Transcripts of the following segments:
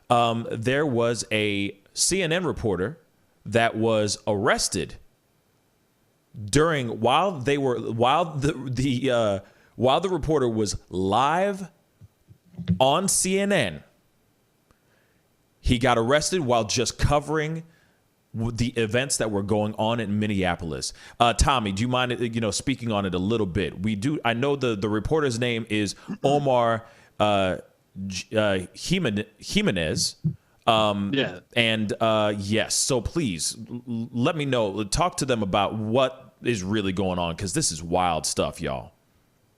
there was a CNN reporter that was arrested while the reporter was live on CNN. He got arrested while just covering the events that were going on in Minneapolis. Tommy, do you mind, speaking on it a little bit? I know the reporter's name is Omar Jimenez. Yeah. And yes, so please let me know. Talk to them about what is really going on, because this is wild stuff, y'all.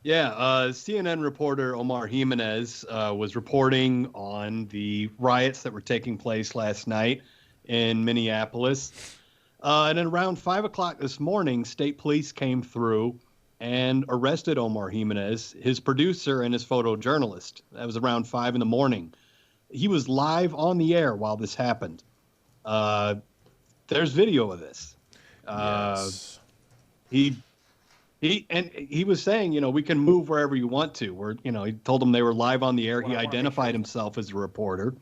Yeah, CNN reporter Omar Jimenez was reporting on the riots that were taking place last night in Minneapolis. And at around 5 o'clock this morning, state police came through and arrested Omar Jimenez, his producer and his photojournalist. That was around 5 in the morning. He was live on the air while this happened. There's video of this. Yes. He was saying, we can move wherever you want to. He told them they were live on the air. He identified himself as a reporter.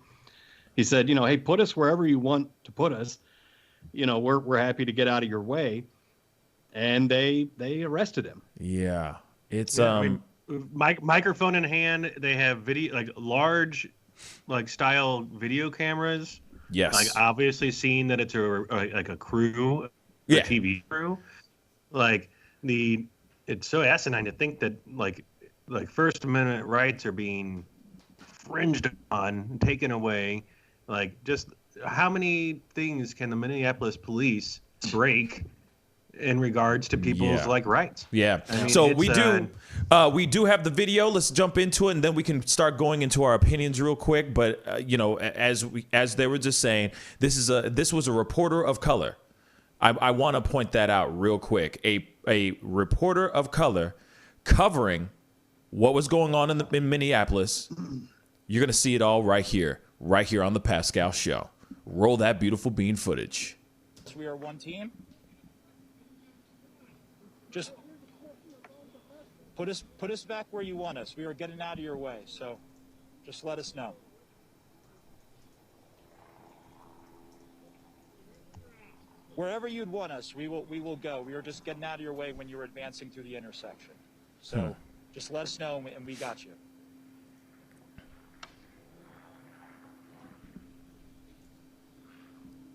He said, hey, put us wherever you want to put us. We're happy to get out of your way. And they arrested him. Yeah. It's microphone in hand. They have video, like large, style video cameras. Yes. Obviously seeing that it's a crew, a TV crew. It's so asinine to think that like First Amendment rights are being fringed on, taken away. Just how many things can the Minneapolis police break in regards to people's rights? Yeah. I mean, so we do have the video. Let's jump into it, and then we can start going into our opinions real quick. But as they were just saying, this was a reporter of color. I want to point that out real quick. A reporter of color covering what was going on in Minneapolis. You're going to see it all right here on the Pascal Show. Roll that beautiful bean footage. We are one team. Just put us back where you want us. We are getting out of your way, so just let us know. Wherever you'd want us, we will go. We were just getting out of your way when you were advancing through the intersection. So just let us know, and we got you.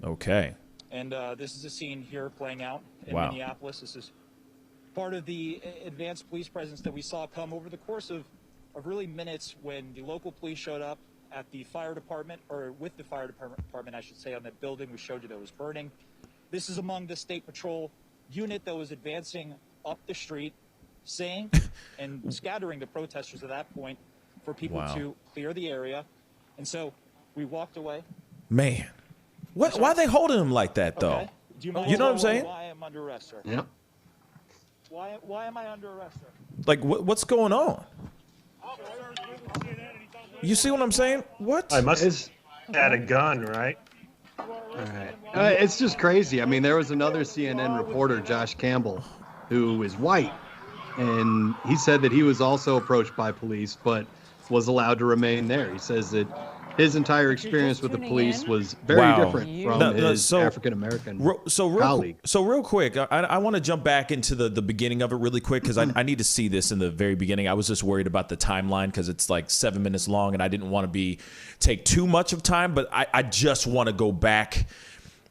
Okay. And this is a scene here playing out in Minneapolis. This is part of the advanced police presence that we saw come over the course of really minutes when the local police showed up at the fire department, or with the fire department, I should say, on that building we showed you that was burning. This is among the state patrol unit that was advancing up the street, saying and scattering the protesters at that point for people to clear the area. And so we walked away. Man, why are they holding him like that, though? Okay. Do you know what I'm saying? Why I'm under arrest, sir? Yeah. Why am I under arrest, sir? Like, what's going on? You see what I'm saying? What? I must have had a gun, right? All right. It's just crazy. I mean, there was another CNN reporter, Josh Campbell, who is white, and he said that he was also approached by police, but was allowed to remain there. He says that his entire experience with the police was very different from his African-American colleague. So real quick, I want to jump back into the beginning of it really quick, because I need to see this in the very beginning. I was just worried about the timeline because it's like 7 minutes long, and I didn't want to take too much of time, but I just want to go back.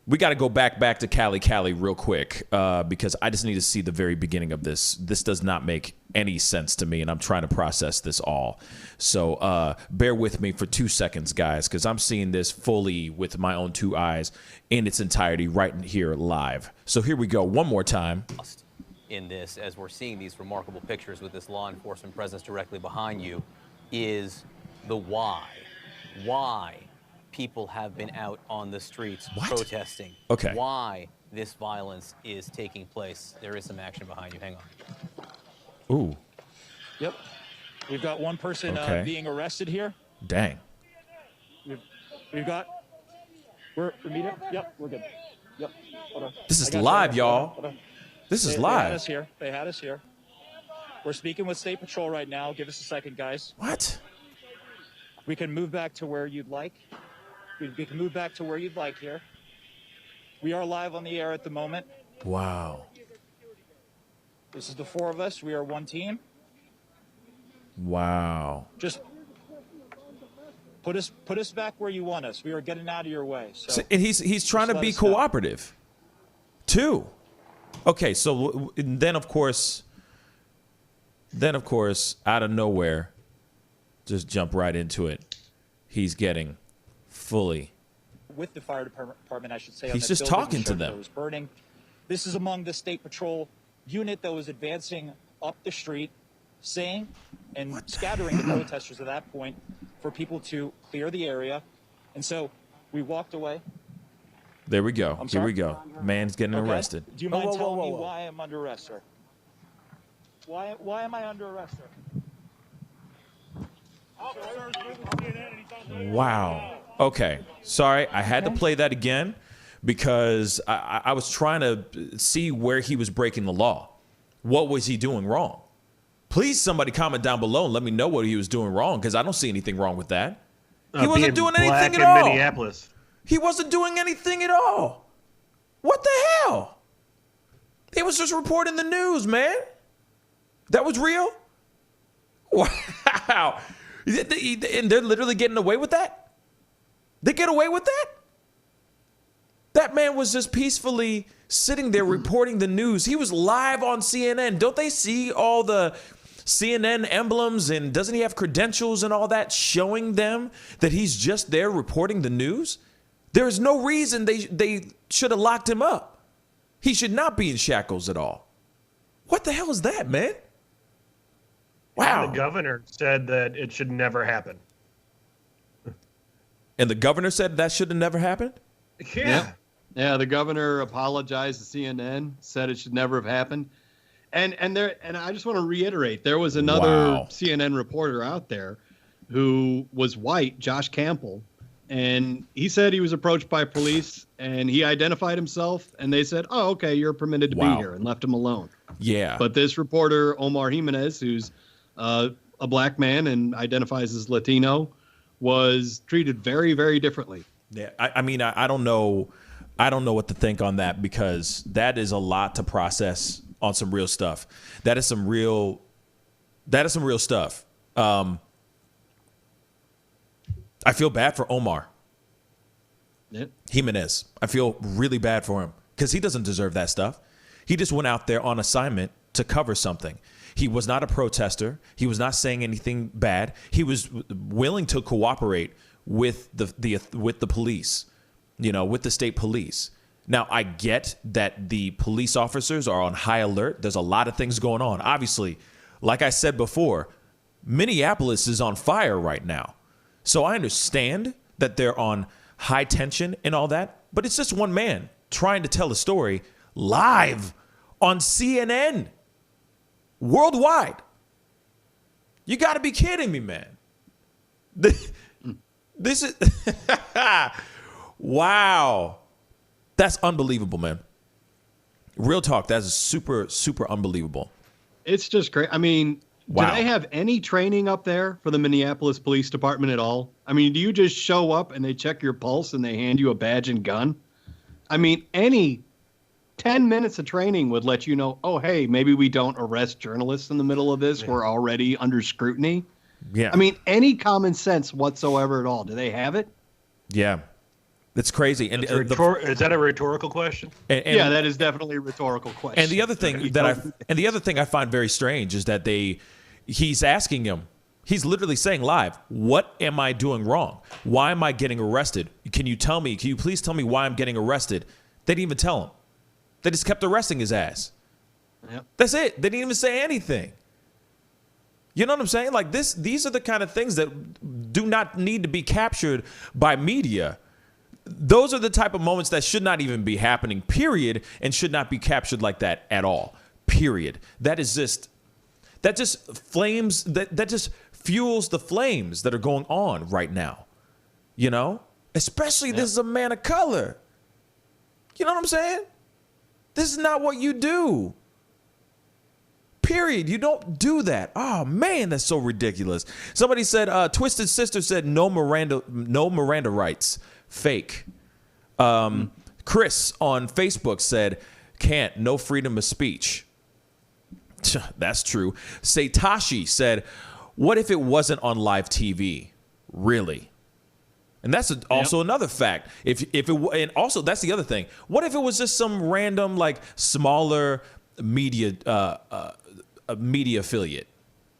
We got to go back to Cali real quick, because I just need to see the very beginning of this. This does not make any sense to me, and I'm trying to process this all. So bear with me for 2 seconds, guys, because I'm seeing this fully with my own 2 eyes in its entirety right here live. So here we go. One more time. In this, as we're seeing these remarkable pictures with this law enforcement presence directly behind you, is the why. Why people have been out on the streets protesting. Okay. Why this violence is taking place. There is some action behind you. Hang on. Ooh. Yep. We've got one person being arrested here. Dang. We've got. We're meeting. Yep, we're good. Yep. Hold on. This is live, y'all. This is live. They had us here. We're speaking with State Patrol right now. Give us a second, guys. What? We can move back to where you'd like. We can move back to where you'd like here. We are live on the air at the moment. Wow. This is the four of us. We are one team. Wow. Just put us back where you want us. We are getting out of your way. So And he's trying to be cooperative, too. Okay, so then of course, out of nowhere, just jump right into it. He's getting fully. With the fire department, I should say. He's just talking to them. Was burning. This is among the state patrol unit that was advancing up the street, saying and scattering the protesters at that point for people to clear the area. And so we walked away. There we go. Here we go. Man's getting arrested. Do you mind telling me why I'm under arrest, sir? Why am I under arrest, sir? Wow. Okay. Sorry, I had to play that again because I was trying to see where he was breaking the law. What was he doing wrong? Please, somebody comment down below and let me know what he was doing wrong because I don't see anything wrong with that. He wasn't doing anything at all. Minneapolis. He wasn't doing anything at all. What the hell? He was just reporting the news, man. That was real? Wow. And they're literally getting away with that? They get away with that? That man was just peacefully sitting there reporting the news. He was live on CNN. Don't they see all the CNN emblems and doesn't he have credentials and all that showing them that he's just there reporting the news? There is no reason they should have locked him up. He should not be in shackles at all. What the hell is that, man? Wow. And the governor said that it should never happen. And the governor said that should have never happened? Yeah. Yeah, the governor apologized to CNN, said it should never have happened. And I just want to reiterate, there was another CNN reporter out there who was white, Josh Campbell, and he said he was approached by police and he identified himself and they said, "Oh, okay, you're permitted to be here," and left him alone. Yeah. But this reporter, Omar Jimenez, who's a black man and identifies as Latino, was treated very, very differently. Yeah, I mean, I don't know. I don't know what to think on that because that is a lot to process on some real stuff. That is some real stuff. I feel bad for Omar Jimenez. I feel really bad for him because he doesn't deserve that stuff. He just went out there on assignment to cover something. He was not a protester. He was not saying anything bad. He was willing to cooperate with the police, with the state police. Now, I get that the police officers are on high alert. There's a lot of things going on. Obviously, like I said before, Minneapolis is on fire right now. So I understand that they're on high tension and all that, but it's just one man trying to tell a story live on CNN worldwide. You got to be kidding me, man. This is wow. That's unbelievable, man. Real talk. That's super, super unbelievable. It's just great. I mean, wow. Do they have any training up there for the Minneapolis Police Department at all? I mean, do you just show up and they check your pulse and they hand you a badge and gun? I mean, any 10 minutes of training would let you know, oh, hey, maybe we don't arrest journalists in the middle of this. Yeah. We're already under scrutiny. Yeah. I mean, any common sense whatsoever at all. Do they have it? Yeah. That's crazy. And is that a rhetorical question? And yeah, that is definitely a rhetorical question. And the other thing I find very strange is that he's asking him. He's literally saying live, "What am I doing wrong? Why am I getting arrested? Can you please tell me why I'm getting arrested?" They didn't even tell him. They just kept arresting his ass. Yep. That's it. They didn't even say anything. You know what I'm saying? Like these are the kind of things that do not need to be captured by media. Those are the type of moments that should not even be happening, period, and should not be captured like that at all, period. That just fuels the flames that are going on right now, especially This is a man of color. You know what I'm saying? This is not what you do. Period. You don't do that. Oh man, that's so ridiculous. Somebody said, Twisted Sister said no Miranda rights. Fake. Chris on Facebook said, can't, no freedom of speech. That's true. Satoshi said, what if it wasn't on live TV? Really? And that's also another fact. If it, and also that's the other thing. What if it was just some random, like, smaller media media affiliate?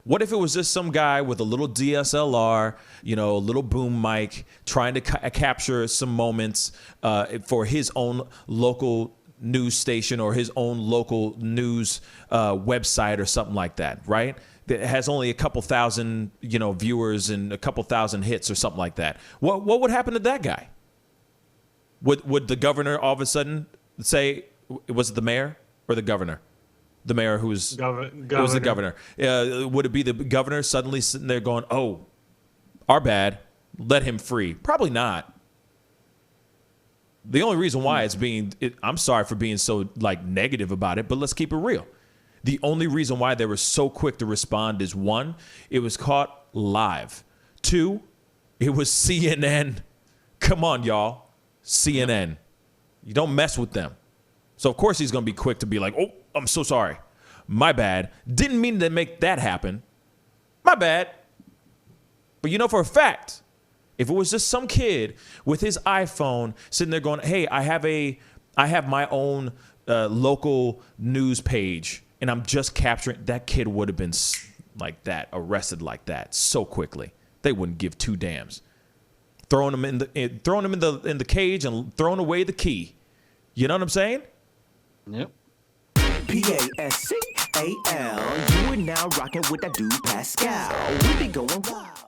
What if it was just some guy with a little DSLR, a little boom mic, trying to capture some moments for his own local news station or his own local news website or something like that, right? That has only a couple thousand, viewers and a couple thousand hits or something like that. What would happen to that guy? Would the governor all of a sudden say, was it the mayor or the governor? The mayor who was it was the governor. Would it be the governor suddenly sitting there going, "Oh, our bad, let him free"? Probably not. The only reason why I'm sorry for being so negative about it, but let's keep it real. The only reason why they were so quick to respond is 1, it was caught live. 2, it was CNN. Come on, y'all, CNN. You don't mess with them. So of course he's gonna be quick to be like, "Oh, I'm so sorry. My bad. Didn't mean to make that happen. My bad." But for a fact, if it was just some kid with his iPhone sitting there going, "Hey, I have my own local news page, and I'm just capturing," that kid would have been like that, arrested like that so quickly. They wouldn't give two damns. Throwing him in the cage and throwing away the key. You know what I'm saying? Yep. Pascal, you are now rocking with that dude Pascal. We be going wild.